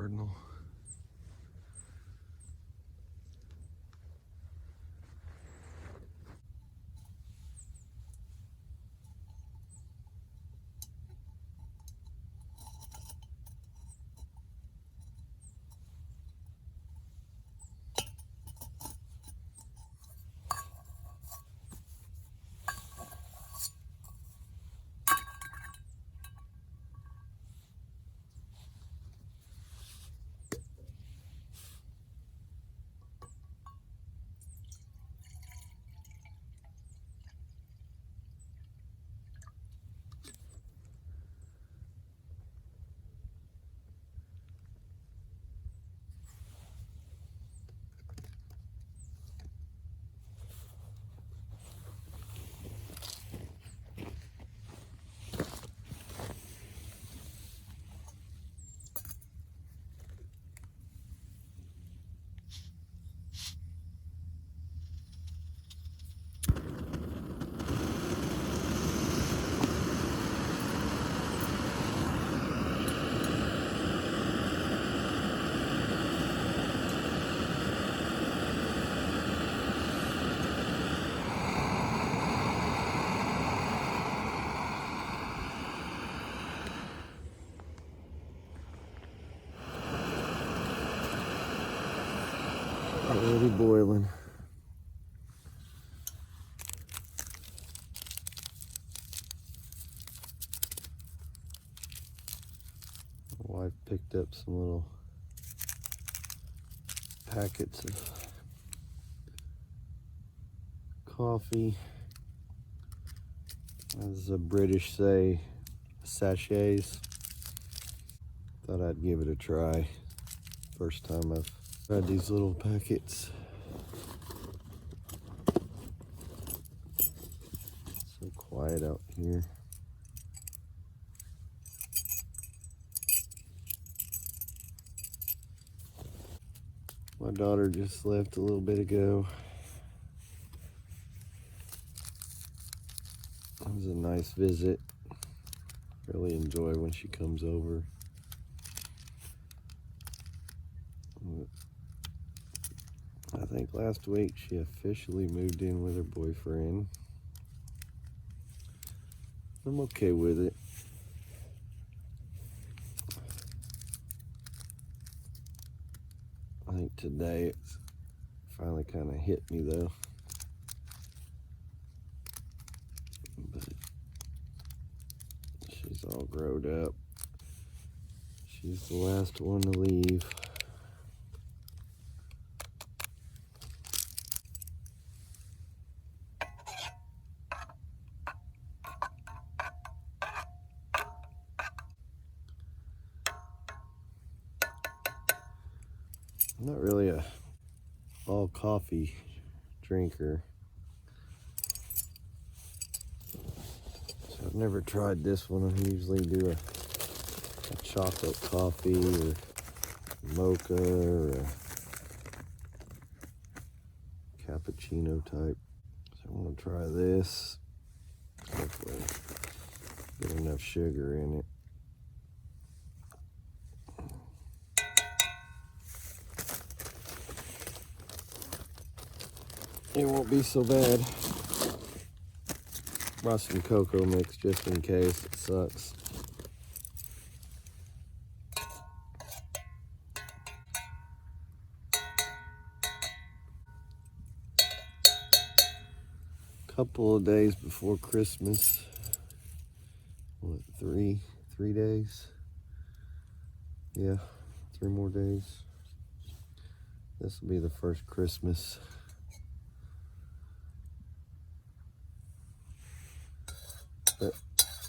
cardinal. Already boiling. My wife picked up some little packets of coffee. As the British say, sachets. Thought I'd give it a try. First time I've tried these little packets. So quiet out here. My daughter just left a little bit ago. It was a nice visit. Really enjoy when she comes over. I think last week she officially moved in with her boyfriend. I'm okay with it. I think today it's finally kind of hit me though. But she's all grown up. She's the last one to leave. I'm not really a all coffee drinker. So I've never tried this one. I usually do a chocolate coffee or mocha or a cappuccino type. So I'm gonna try this. Hopefully get enough sugar in it. It won't be so bad. Brought some cocoa mix just in case it sucks. Couple of days before Christmas. What, three days? Yeah, 3 more days. This will be the first Christmas. But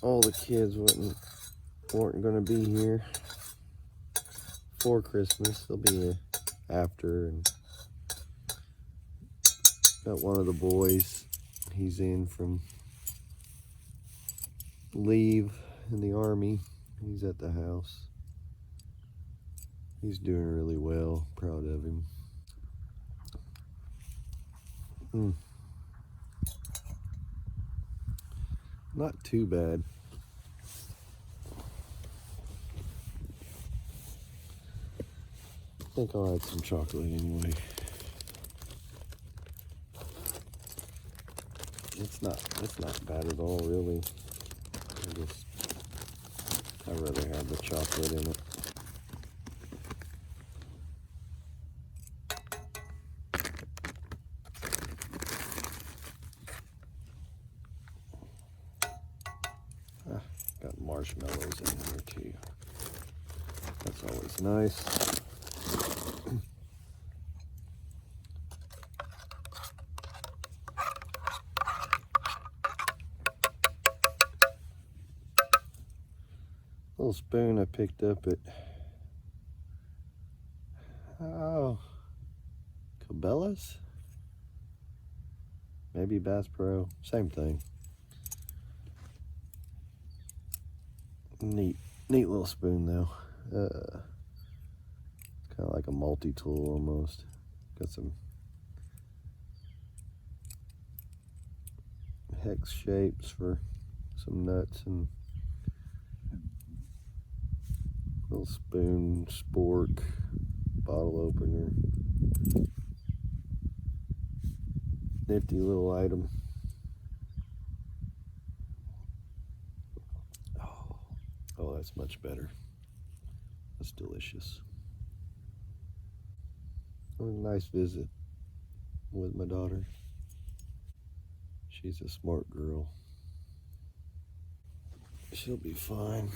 all the kids weren't gonna be here for Christmas. They'll be here after. And got one of the boys. He's in from leave in the Army. He's at the house. He's doing really well. Proud of him. Not too bad. think I'll add some chocolate anyway. It's not bad at all, really. I'd rather have the chocolate in it. Got marshmallows in here too. That's always nice. Little spoon I picked up at Cabela's? Maybe Bass Pro. Same thing. Neat little spoon though. It's kind of like a multi-tool almost. Got some hex shapes for some nuts and little spoon, spork, bottle opener. Nifty little item. Oh, that's much better. That's delicious. It was a nice visit with my daughter. She's a smart girl. She'll be fine.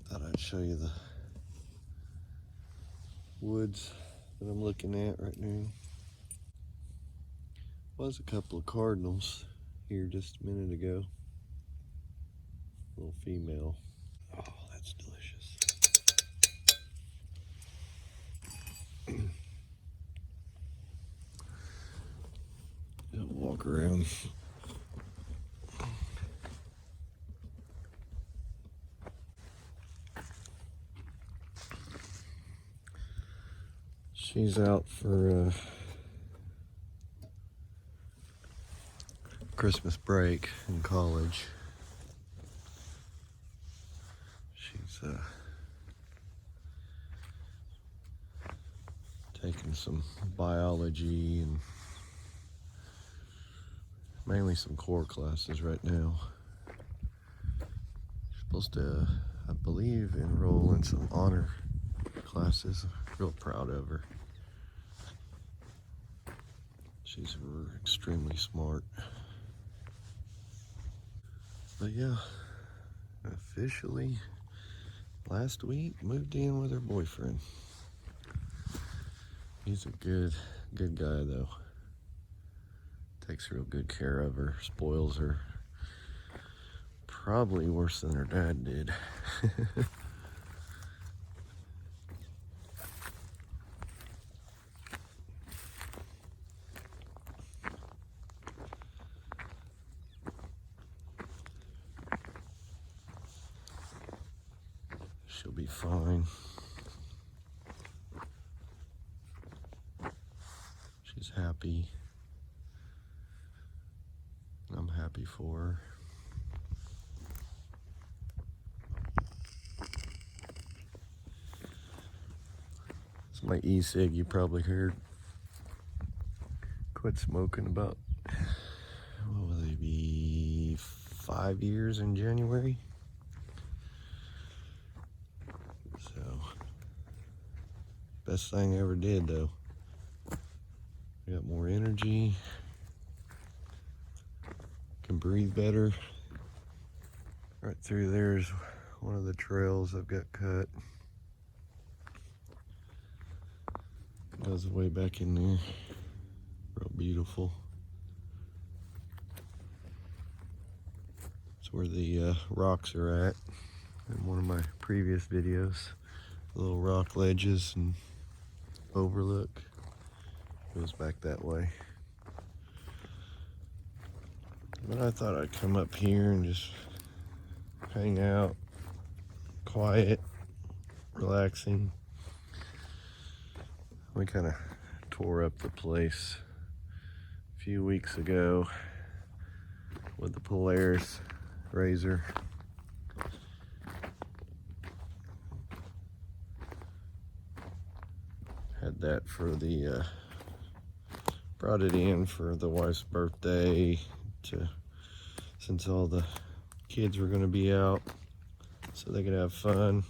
Thought I'd show you the woods that I'm looking at right now. Was a couple of cardinals here just a minute ago. Little female. Oh, that's delicious. Just walk around. She's out for Christmas break in college. She's taking some biology and mainly some core classes right now. She's supposed to, I believe, enroll in some honor classes. Real proud of her. She's extremely smart. But yeah, officially last week moved in with her boyfriend. He's a good guy though. Takes real good care of her, spoils her. Probably worse than her dad did. She'll be fine. She's happy. I'm happy for her. It's my e-cig you probably heard. Quit smoking about, what will they be, 5 years in January? So, best thing I ever did though. I got more energy, can breathe better. Right through there's one of the trails I've got cut. Goes way back in there. Real beautiful. It's where the rocks are at in one of my previous videos. Little rock ledges and overlook. Goes back that way. But I thought I'd come up here and just hang out, quiet, relaxing. We kind of tore up the place a few weeks ago. with the Polaris razor. Had that for the, brought it in for the wife's birthday since all the kids were gonna be out so they could have fun.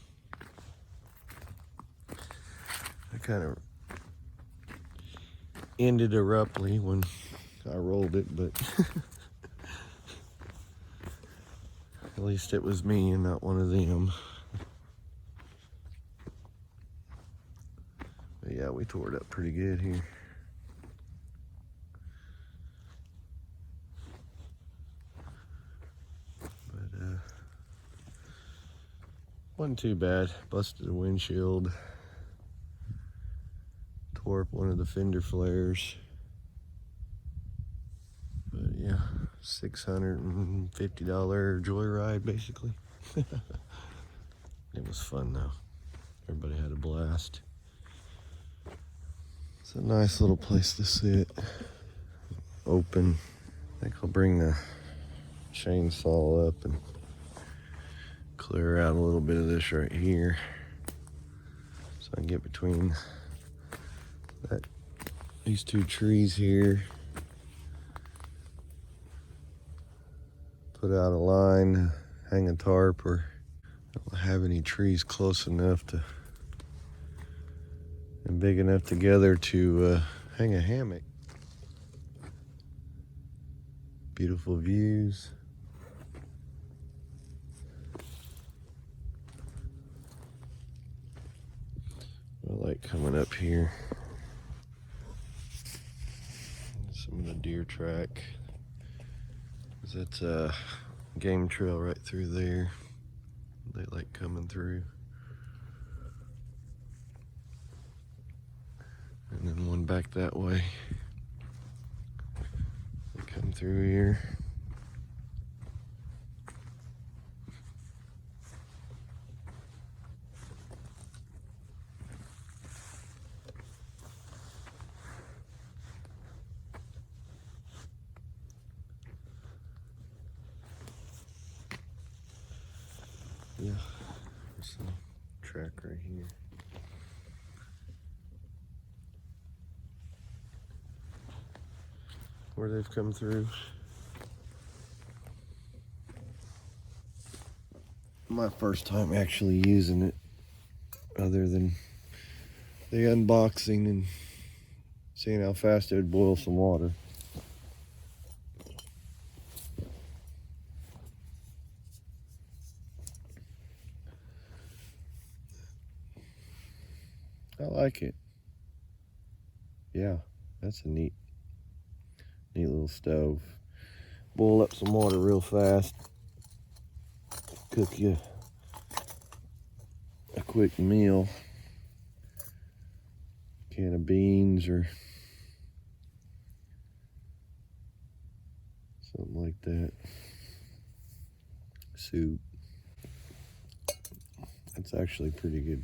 I kind of ended abruptly when I rolled it, but at least it was me and not one of them. But yeah, we tore it up pretty good here. But wasn't too bad. Busted a windshield. Tore up one of the fender flares. But yeah, $650 joyride basically. It was fun though. Everybody had a blast. It's a nice little place to sit. Open. I think I'll bring the chainsaw up and clear out a little bit of this right here so I can get between these two trees here. Put out a line, hang a tarp, or I don't have any trees close enough to and big enough together to hang a hammock. Beautiful views. I like coming up here. Some of the deer track. That's a game trail right through there. They like coming through. And then one back that way. They come through here. Yeah, there's some track right here. Where they've come through. My first time actually using it, other than the unboxing and seeing how fast it would boil some water. I like it. Yeah, that's a neat little stove. Boil up some water real fast. Cook you a quick meal. Can of beans or something like that. Soup. That's actually pretty good.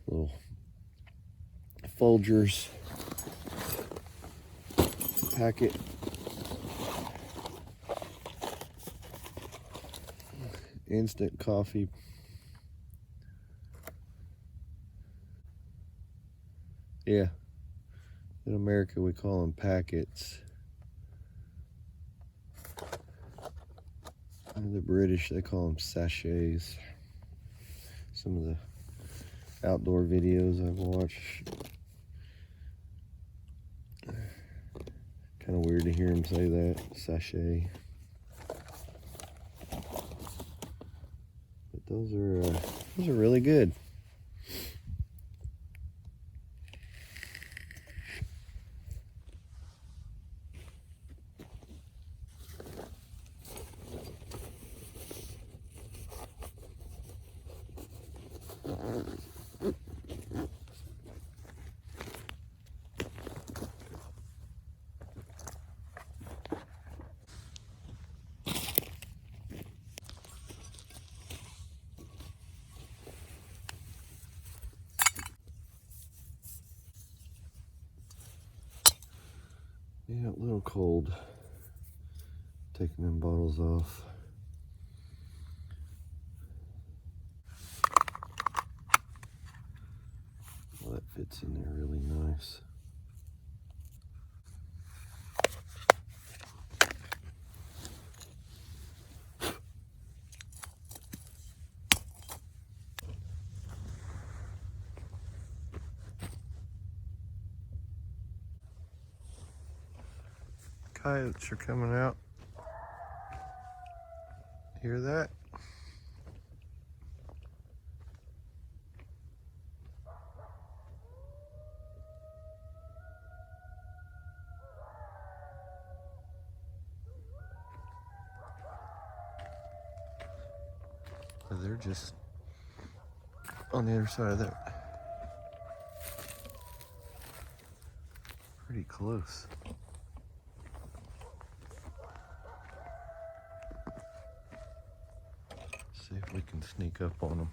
Little Folgers packet. Instant coffee. Yeah. In America we call them packets. In the British they call them sachets. Some of the outdoor videos I've watched. Kind of weird to hear him say that, sachet. But those are really good. Yeah, a little cold. taking them bottles off. Well, that fits in there really nice. Coyotes are coming out. Hear that? They're just on the other side of that. Pretty close. See if we can sneak up on them.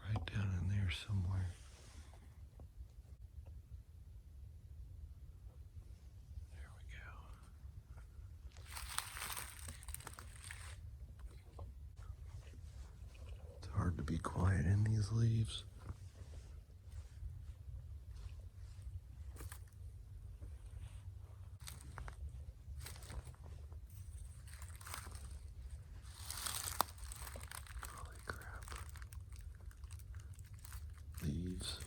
Right down in there somewhere. There we go. It's hard to be quiet in these leaves. Holy crap. Leaves.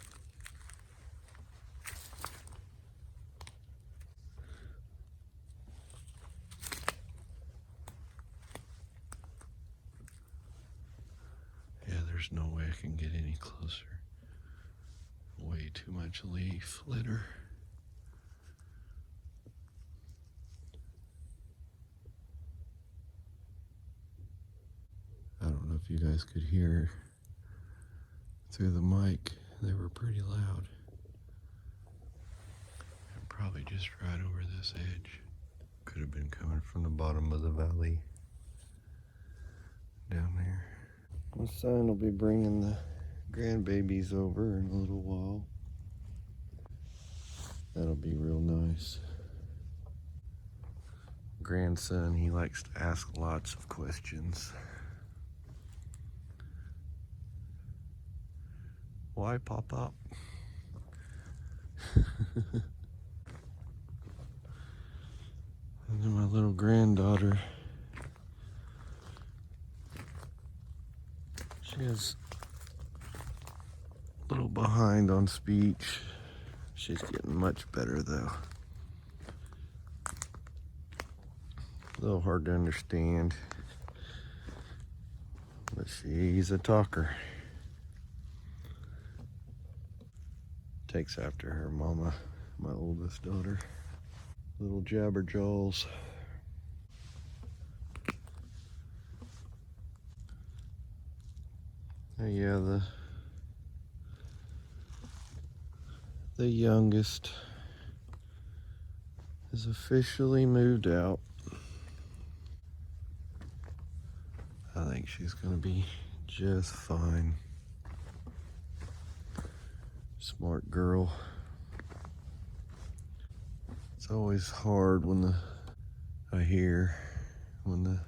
Yeah, there's no way I can get any closer. Way too much leaf litter. I don't know if you guys could hear through the mic. They were pretty loud. And probably just right over this edge. Could have been coming from the bottom of the valley down there. My son will be bringing the grandbabies over in a little while. That'll be real nice. Grandson, he likes to ask lots of questions. Why pop up? And then my little granddaughter, she is a little behind on speech. She's getting much better though. A little hard to understand, but she's a talker. Takes after her mama, my oldest daughter. Little jabberjaws. Yeah, the youngest is officially moved out. I think she's gonna be just fine. Smart girl. It's always hard when I hear when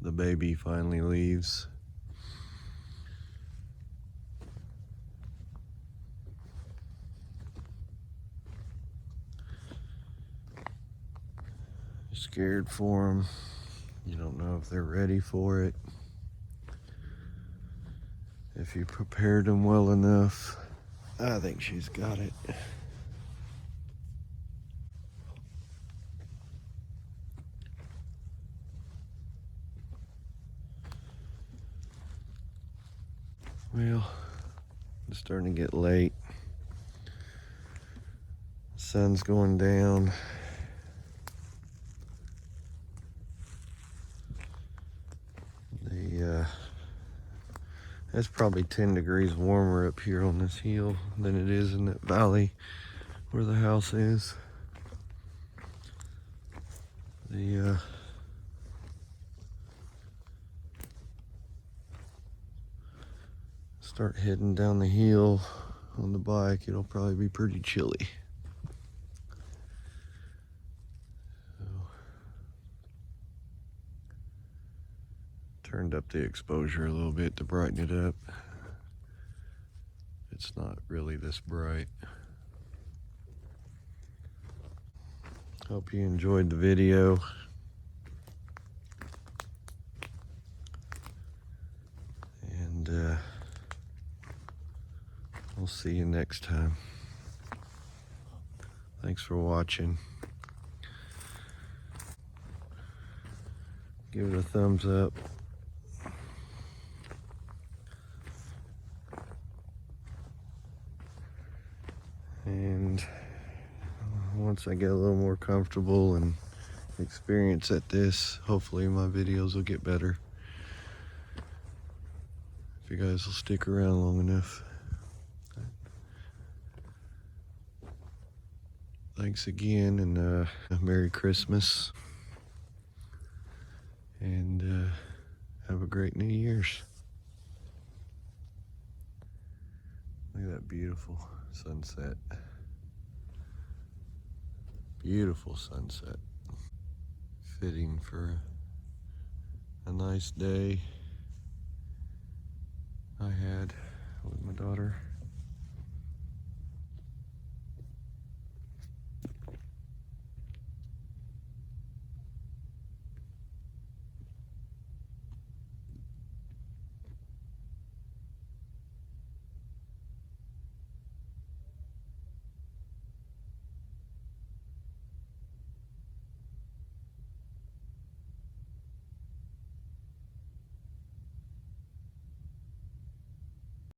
the baby finally leaves. It's scared for them. You don't know if they're ready for it. If you prepared them well enough. I think she's got it. Well, it's starting to get late. Sun's going down. It's probably 10 degrees warmer up here on this hill than it is in that valley where the house is. Start heading down the hill on the bike, it'll probably be pretty chilly. Turned up the exposure a little bit to brighten it up. It's not really this bright. Hope you enjoyed the video. And we'll see you next time. Thanks for watching. Give it a thumbs up. And once I get a little more comfortable and experience at this, hopefully my videos will get better. If you guys will stick around long enough. Thanks again, and Merry Christmas. And have a great New Year's. Look at that beautiful sunset. Beautiful sunset. Fitting for a nice day I had with my daughter.